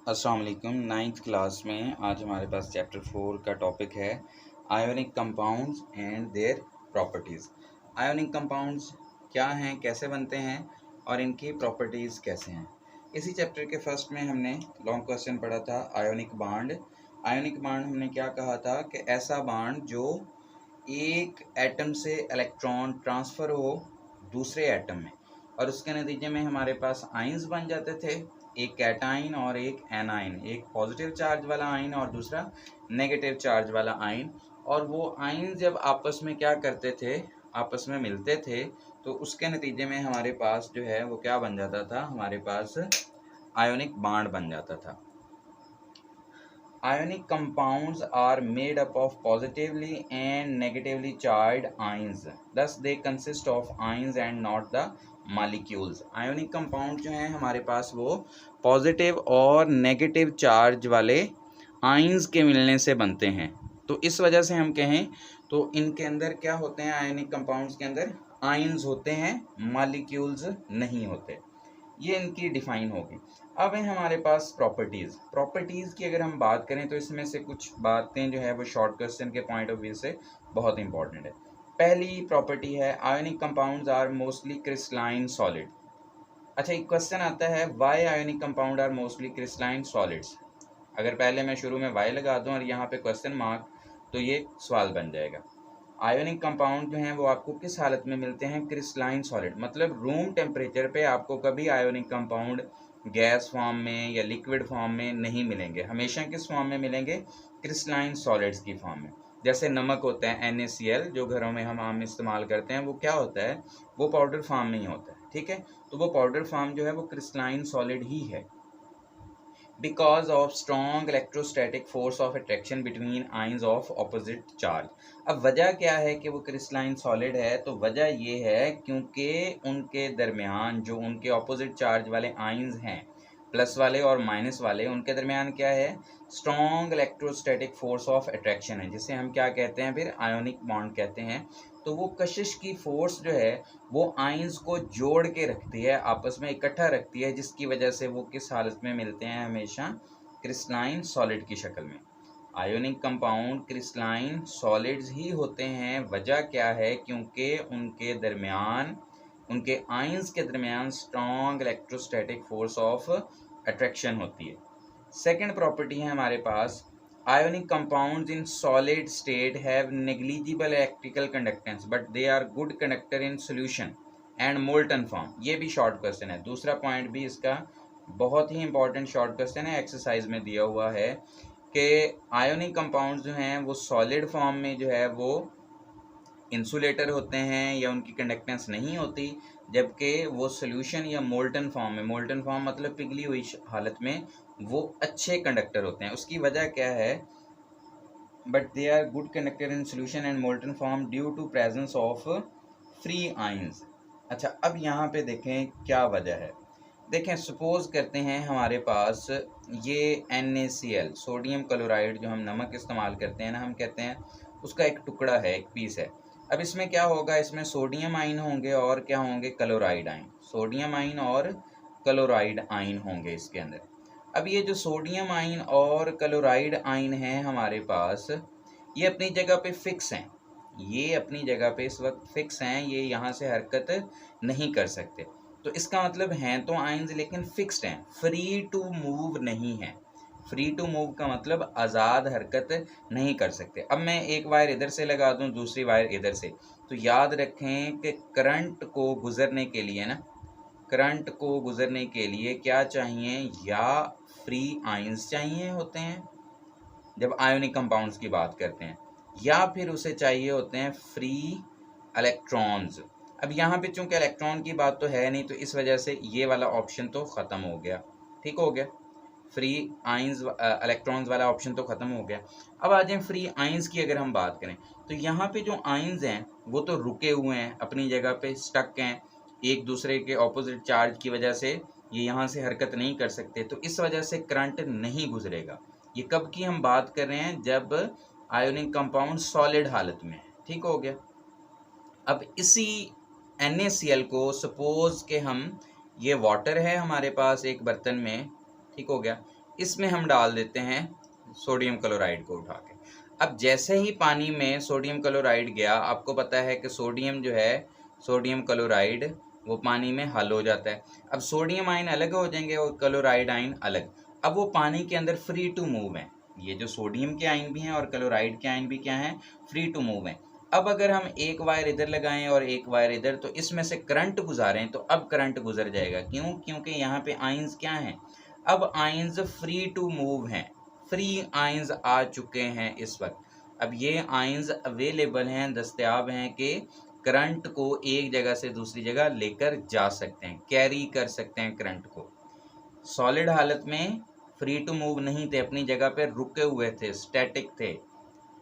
अस्सलाम वालेकुम। Ninth class में आज हमारे पास चैप्टर 4 का टॉपिक है ionic compounds and their properties. Ionic compounds क्या हैं, कैसे बनते हैं और इनकी प्रॉपर्टीज़ कैसे हैं। इसी चैप्टर के फर्स्ट में हमने लॉन्ग क्वेश्चन पढ़ा था आयोनिक बांड। आयोनिक बांड हमने क्या कहा था कि ऐसा बांड जो एक एटम से इलेक्ट्रॉन ट्रांसफ़र हो दूसरे एटम में और उसके नतीजे में हमारे पास आइंस बन जाते थे, एक कैटाइन और एक एनाइन, एक पॉजिटिव चार्ज वाला आइन और दूसरा नेगेटिव चार्ज वाला आइन। और वो आइन जब आपस में क्या करते थे, आपस में मिलते थे, तो उसके नतीजे में हमारे पास जो है वो क्या बन जाता था, हमारे पास आयोनिक बांड बन जाता था। Ionic compounds are made up of positively and negatively charged ions. Thus, they consist of ions and not the molecules. Ionic compound जो हैं हमारे पास वो पॉजिटिव और नेगेटिव चार्ज वाले आइंस के मिलने से बनते हैं। तो इस वजह से हम कहें तो इनके अंदर क्या होते हैं, आयोनिक कंपाउंड्स के अंदर आइंस होते हैं, मॉलिक्यूल्स नहीं होते। ये इनकी डिफाइन होगी। अब है हमारे पास प्रॉपर्टीज़ की अगर हम बात करें तो इसमें से कुछ बातें जो है वो शॉर्ट क्वेश्चन के पॉइंट ऑफ व्यू से बहुत इंपॉर्टेंट है। पहली प्रॉपर्टी है ionic compounds are mostly crystalline solid. अच्छा, एक क्वेश्चन आता है why ionic compound are mostly crystalline solids. अगर पहले मैं शुरू में वाई लगा दूं और यहाँ पे क्वेश्चन मार्क, तो ये सवाल बन जाएगा। आयोनिक कंपाउंड जो हैं वो आपको किस हालत में मिलते हैं, क्रिस्टलाइन सॉलिड। मतलब रूम टेम्परेचर पे आपको कभी आयोनिक कंपाउंड गैस फॉर्म में या लिक्विड फॉर्म में नहीं मिलेंगे, हमेशा किस फॉर्म में मिलेंगे, क्रिस्टलाइन सॉलिड्स की फॉर्म में। जैसे नमक होता है NaCl जो घरों में हम आम इस्तेमाल करते हैं, वो क्या होता है, वो पाउडर फॉर्म में ही होता है, ठीक है। तो वो पाउडर फॉर्म जो है वो क्रिस्टलाइन सॉलिड ही है because of strong electrostatic force of attraction between ions of opposite charge। अब वजह क्या है कि वो क्रिस्टलाइन सॉलिड है, तो वजह ये है क्योंकि उनके दरमियान जो उनके ऑपोजिट चार्ज वाले आइंस हैं, प्लस वाले और माइनस वाले, उनके दरमियान क्या है, strong electrostatic force of attraction है, जिसे हम क्या कहते हैं, फिर आयोनिक बॉन्ड कहते हैं। तो वो कशिश की फोर्स जो है वो आइंस को जोड़ के रखती है, आपस में इकट्ठा रखती है, जिसकी वजह से वो किस हालत में मिलते हैं, हमेशा क्रिस्टलाइन सॉलिड की शक्ल में। आयोनिक कंपाउंड क्रिस्टलाइन सॉलिड्स ही होते हैं। वजह क्या है, क्योंकि उनके दरमियान, उनके आइंस के दरमियान strong electrostatic force of attraction होती है। सेकेंड प्रॉपर्टी है हमारे पास ionic compounds in solid state have negligible electrical conductance but they are good conductor in solution and molten form। ये भी शॉर्ट क्वेश्चन है। दूसरा पॉइंट भी इसका बहुत ही इंपॉर्टेंट शॉर्ट क्वेश्चन है, एक्सरसाइज में दिया हुआ है कि आयोनिक कंपाउंड्स जो हैं वो सॉलिड फॉर्म में जो है वो इंसुलेटर होते हैं या उनकी कंडक्टेंस नहीं होती, जबकि वो सोल्यूशन या मोल्टन फॉर्म में, मोल्टन फॉर्म मतलब पिघली हुई हालत में, वो अच्छे कंडक्टर होते हैं। उसकी वजह क्या है, but they are good conductor in solution and molten form due to presence of free ions. अच्छा, अब यहाँ पे देखें क्या वजह है। देखें, सपोज करते हैं हमारे पास ये NaCl सोडियम क्लोराइड जो हम नमक इस्तेमाल करते हैं ना, हम कहते हैं उसका एक टुकड़ा है, एक पीस है। अब इसमें क्या होगा, इसमें सोडियम आइन होंगे और क्या होंगे, क्लोराइड आइन, सोडियम आइन और क्लोराइड आइन होंगे इसके अंदर। अब ये जो सोडियम आइन और क्लोराइड आइन हैं हमारे पास, ये अपनी जगह पे फिक्स हैं, ये अपनी जगह पे इस वक्त फिक्स हैं, ये यहाँ से हरकत नहीं कर सकते। तो इसका मतलब हैं तो आइंस लेकिन फिक्स्ड हैं, फ्री टू मूव नहीं है। फ्री टू मूव का मतलब आज़ाद हरकत नहीं कर सकते। अब मैं एक वायर इधर से लगा दूं, दूसरी वायर इधर से, तो याद रखें कि करंट को गुजरने के लिए ना, करंट को गुजरने के लिए क्या चाहिए, या फ्री आइंस चाहिए होते हैं जब आयोनिक कंपाउंड्स की बात करते हैं, या फिर उसे चाहिए होते हैं फ्री इलेक्ट्रॉन्स। अब यहाँ पे चूंकि इलेक्ट्रॉन की बात तो है नहीं, तो इस वजह से ये वाला ऑप्शन तो ख़त्म हो गया, ठीक हो गया, फ्री आइंस इलेक्ट्रॉन्स वाला ऑप्शन तो ख़त्म हो गया। अब आ जाए फ्री आइंस की अगर हम बात करें, तो यहाँ पे जो आइंस हैं वो तो रुके हुए हैं, अपनी जगह पे स्टक हैं, एक दूसरे के ऑपोजिट चार्ज की वजह से ये यहाँ से हरकत नहीं कर सकते, तो इस वजह से करंट नहीं गुजरेगा। ये कब की हम बात कर रहे हैं, जब आयोनिक कंपाउंड सॉलिड हालत में है, ठीक हो गया। अब इसी NaCl को सपोज के हम, ये वाटर है हमारे पास एक बर्तन में, ठीक हो गया, इसमें हम डाल देते हैं सोडियम क्लोराइड को उठा के। अब जैसे ही पानी में सोडियम क्लोराइड गया, आपको पता है कि सोडियम जो है, सोडियम क्लोराइड वो पानी में हल हो जाता है। अब सोडियम आयन अलग हो जाएंगे और क्लोराइड आयन अलग। अब वो पानी के अंदर फ्री टू मूव हैं। ये जो सोडियम के आयन भी हैं और क्लोराइड के आयन भी क्या हैं, फ्री टू मूव हैं। अब अगर हम एक वायर इधर लगाएं और एक वायर इधर, तो इसमें से करंट गुजारें तो अब करंट गुजर जाएगा। क्यों? क्योंकि यहाँ पे आयंस क्या हैं, अब आयंस फ्री टू मूव हैं, फ्री आयंस आ चुके हैं इस वक्त। अब ये आयंस अवेलेबल हैं, दस्तयाब हैं कि करंट को एक जगह से दूसरी जगह लेकर जा सकते हैं, कैरी कर सकते हैं करंट को। सॉलिड हालत में फ्री टू मूव नहीं थे, अपनी जगह पे रुके हुए थे, स्टैटिक थे।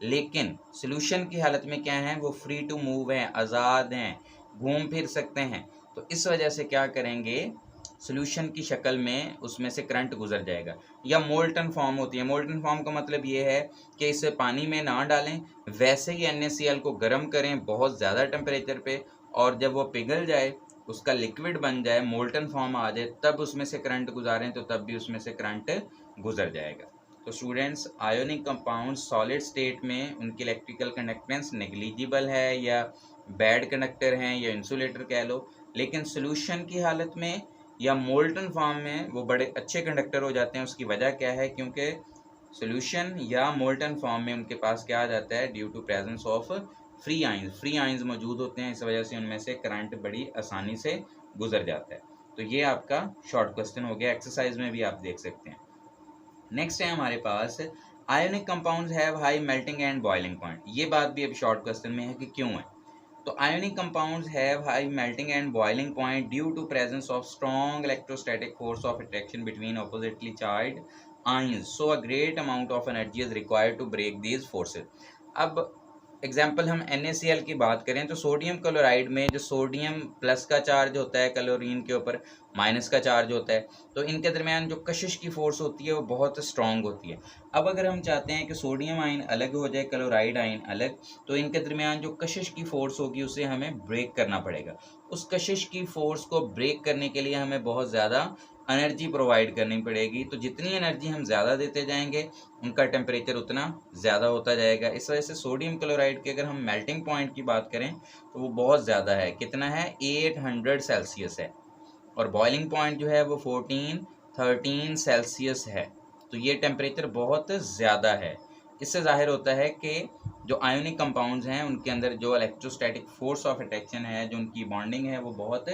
लेकिन सॉल्यूशन की हालत में क्या है, वो फ्री टू मूव हैं, आज़ाद हैं, घूम फिर सकते हैं। तो इस वजह से क्या करेंगे, सॉल्यूशन की शक्ल में उसमें से करंट गुजर जाएगा। या मोल्टन फॉर्म होती है। मोल्टन फॉर्म का मतलब ये है कि इसे पानी में ना डालें, वैसे ही NaCl को गर्म करें बहुत ज़्यादा टेम्परेचर पे, और जब वो पिघल जाए, उसका लिक्विड बन जाए, मोल्टन फॉर्म आ जाए, तब उसमें से करंट गुजारें तो तब भी उसमें से करंट गुजर जाएगा। तो students, ionic compound solid state में उनकी इलेक्ट्रिकल कंडक्टेंस नेग्लिजिबल है या बैड कंडक्टर हैं या इंसुलेटर कह लो, लेकिन सॉल्यूशन की हालत में या मोल्टन फॉर्म में वो बड़े अच्छे कंडक्टर हो जाते हैं। उसकी वजह क्या है, क्योंकि सॉल्यूशन या मोल्टन फॉर्म में उनके पास क्या आ जाता है, due to presence of free ions मौजूद होते हैं। इस वजह से उनमें से करंट बड़ी आसानी से गुजर जाता है। तो ये आपका शॉर्ट क्वेश्चन हो गया, एक्सरसाइज में भी आप देख सकते हैं। नेक्स्ट है हमारे पास, ionic compounds have high melting and boiling point. ये बात भी अब शॉर्ट क्वेश्चन में है कि क्यों है। तो ionic compounds have high melting and boiling point due to presence of strong electrostatic force of attraction between oppositely charged ions, so a great amount of energy is required to break these forces। अब example हम NaCl की बात करें तो sodium chloride में जो sodium plus का charge होता है, क्लोरीन के ऊपर माइनस का चार्ज होता है, तो इनके दरमियान जो कशिश की फोर्स होती है वो बहुत स्ट्रांग होती है। अब अगर हम चाहते हैं कि सोडियम आयन अलग हो जाए, क्लोराइड आयन अलग, तो इनके दरमियान जो कशिश की फोर्स होगी उसे हमें ब्रेक करना पड़ेगा। उस कशिश की फोर्स को ब्रेक करने के लिए हमें बहुत ज़्यादा एनर्जी प्रोवाइड करनी पड़ेगी। तो जितनी एनर्जी हम ज़्यादा देते जाएंगे, उनका टेम्परेचर उतना ज़्यादा होता जाएगा। इस वजह से सोडियम क्लोराइड की अगर हम मेल्टिंग पॉइंट की बात करें तो वो बहुत ज़्यादा है। कितना है, 800 सेल्सियस है, और बॉइलिंग पॉइंट जो है वो 13 सेल्सियस है। तो ये टेम्परेचर बहुत ज़्यादा है। इससे जाहिर होता है कि जो आयोनिक कंपाउंड्स हैं उनके अंदर जो इलेक्ट्रोस्टैटिक फोर्स ऑफ अट्रैक्शन है, जो उनकी बॉन्डिंग है, वो बहुत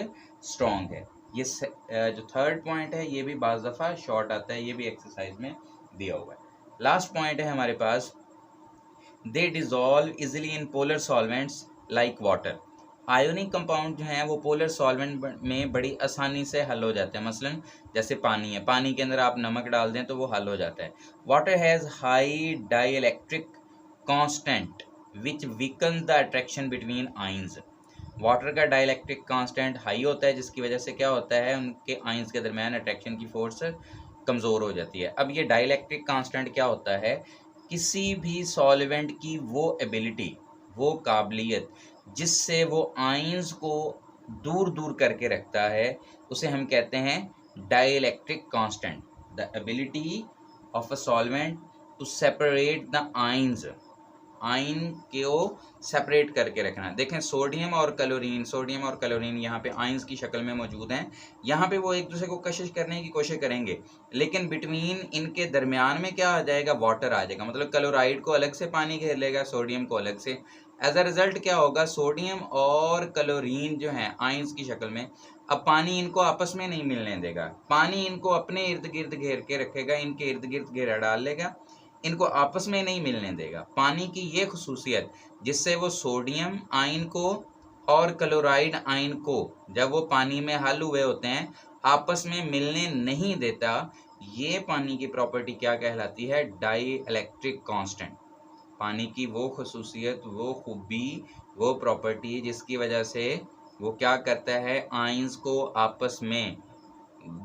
स्ट्रॉन्ग है। ये जो थर्ड पॉइंट है ये भी बाज़ दफ़ा शॉर्ट आता है, ये भी एक्सरसाइज में दिया हुआ है। लास्ट पॉइंट है हमारे पास, they dissolve easily in polar solvents like water. Ionic compound जो हैं वो पोलर सॉल्वेंट में बड़ी आसानी से हल हो जाते हैं। मसलन जैसे पानी है, पानी के अंदर आप नमक डाल दें तो वो हल हो जाता है। Water has high dielectric constant which weakens the attraction between ions. Water का डाइइलेक्ट्रिक कांस्टेंट हाई होता है, जिसकी वजह से क्या होता है, उनके आयंस के दरमियान अट्रैक्शन की फोर्स कमज़ोर हो जाती है। अब ये डाइइलेक्ट्रिक कांस्टेंट क्या होता है, किसी भी सॉल्वेंट की वो एबिलिटी, वो काबिलियत जिससे वो आयंस को दूर दूर करके रखता है, उसे हम कहते हैं dielectric constant. The ability of a solvent to separate the ions, ion को सेपरेट करके रखना। देखें सोडियम और क्लोरीन यहाँ पे आयंस की शक्ल में मौजूद हैं। यहाँ पे वो एक दूसरे को कशिश करने की कोशिश करेंगे, लेकिन बिटवीन इनके दरमियान में क्या आ जाएगा, वाटर आ जाएगा। मतलब क्लोराइड को अलग से पानी घेर लेगा, सोडियम को अलग से। एज अ रिजल्ट क्या होगा, सोडियम और क्लोरीन जो हैं आयंस की शक्ल में, अब पानी इनको आपस में नहीं मिलने देगा, पानी इनको अपने इर्द गिर्द घेर के रखेगा, इनके इर्द गिर्द घेरा डाल लेगा, इनको आपस में नहीं मिलने देगा। पानी की ये खुसूसियत जिससे वो सोडियम आयन को और क्लोराइड आयन को जब वो पानी में हल हुए होते हैं आपस में मिलने नहीं देता, ये पानी की प्रॉपर्टी क्या कहलाती है, डाई इलेक्ट्रिक कांस्टेंट। पानी की वो खुसूसियत, वो खूबी, वो प्रॉपर्टी जिसकी वजह से वो क्या करता है, आयंस को आपस में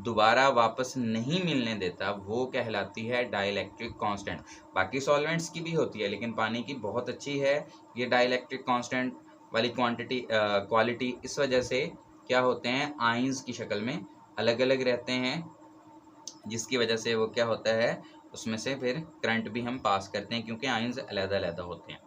दोबारा वापस नहीं मिलने देता, वो कहलाती है डाइइलेक्ट्रिक कांस्टेंट। बाकी सॉल्वेंट्स की भी होती है, लेकिन पानी की बहुत अच्छी है ये डाइइलेक्ट्रिक कांस्टेंट वाली क्वालिटी। इस वजह से क्या होते हैं, आयंस की शक्ल में अलग अलग रहते हैं, जिसकी वजह से वो क्या होता है, उसमें से फिर करंट भी हम पास करते हैं क्योंकि आयंस अलग-अलग होते हैं।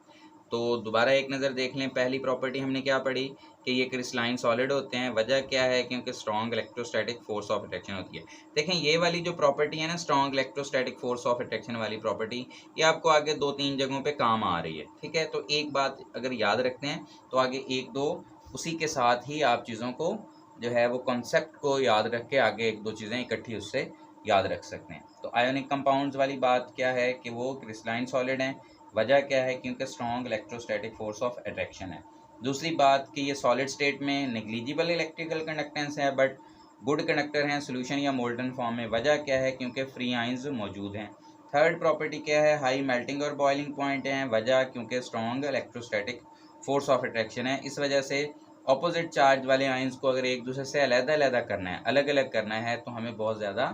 तो दोबारा एक नज़र देख लें, पहली प्रॉपर्टी हमने क्या पढ़ी कि ये क्रिस्टलाइन सॉलिड होते हैं। वजह क्या है, क्योंकि strong electrostatic force of attraction होती है। देखें ये वाली जो प्रॉपर्टी है ना, strong electrostatic force of attraction वाली प्रॉपर्टी, ये आपको आगे 2-3 जगहों पे काम आ रही है, ठीक है। तो एक बात अगर याद रखते हैं तो आगे 1-2 उसी के साथ ही आप चीज़ों को जो है वो कॉन्सेप्ट को याद रख के आगे 1-2 चीज़ें इकट्ठी उससे याद रख सकते हैं। तो आयोनिक कंपाउंड्स वाली बात क्या है कि वो क्रिस्टलाइन सॉलिड हैं। वजह क्या है, क्योंकि strong electrostatic force of attraction है। दूसरी बात कि ये सॉलिड स्टेट में नेग्लिजिबल इलेक्ट्रिकल कंडक्टेंस है बट गुड कंडक्टर हैं सोल्यूशन या मोल्टन फॉर्म में। वजह क्या है, क्योंकि फ्री आइंस मौजूद हैं। थर्ड प्रॉपर्टी क्या है, हाई मेल्टिंग और बॉइलिंग पॉइंट हैं। वजह क्योंकि strong electrostatic force of attraction है। इस वजह से ऑपोजिट चार्ज वाले आइंस को अगर एक दूसरे से अलग-अलग करना है, अलग अलग करना है, तो हमें बहुत ज़्यादा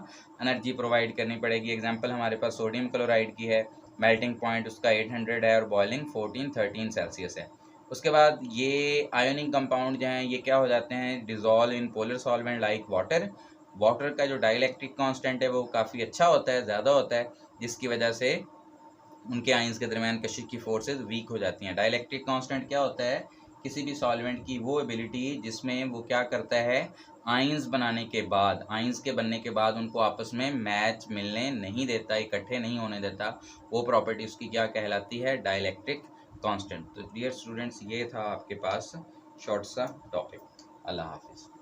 एनर्जी प्रोवाइड करनी पड़ेगी। एग्जांपल हमारे पास सोडियम क्लोराइड की है, मेल्टिंग पॉइंट उसका 800 है और बॉइलिंग 14-13 सेल्सियस है। उसके बाद ये आयोनिक कंपाउंड जो हैं ये क्या हो जाते हैं, dissolve in polar solvent like water. Water का जो डाइलेक्ट्रिक कांस्टेंट है वो काफ़ी अच्छा होता है, ज़्यादा होता है, जिसकी वजह से उनके आयंस के दरमियान कशिश की फोर्सेस वीक हो जाती हैं। डाइलेक्ट्रिक कांस्टेंट क्या होता है, किसी भी सॉल्वेंट की वो एबिलिटी जिसमें वो क्या करता है, आयंस बनाने के बाद, आयंस के बनने के बाद उनको आपस में मैच मिलने नहीं देता, इकट्ठे नहीं होने देता, वो प्रॉपर्टी उसकी क्या कहलाती है, डाइलेक्ट्रिक कांस्टेंट। तो डियर स्टूडेंट्स, ये था आपके पास शॉर्ट सा टॉपिक। अल्लाह हाफिज़।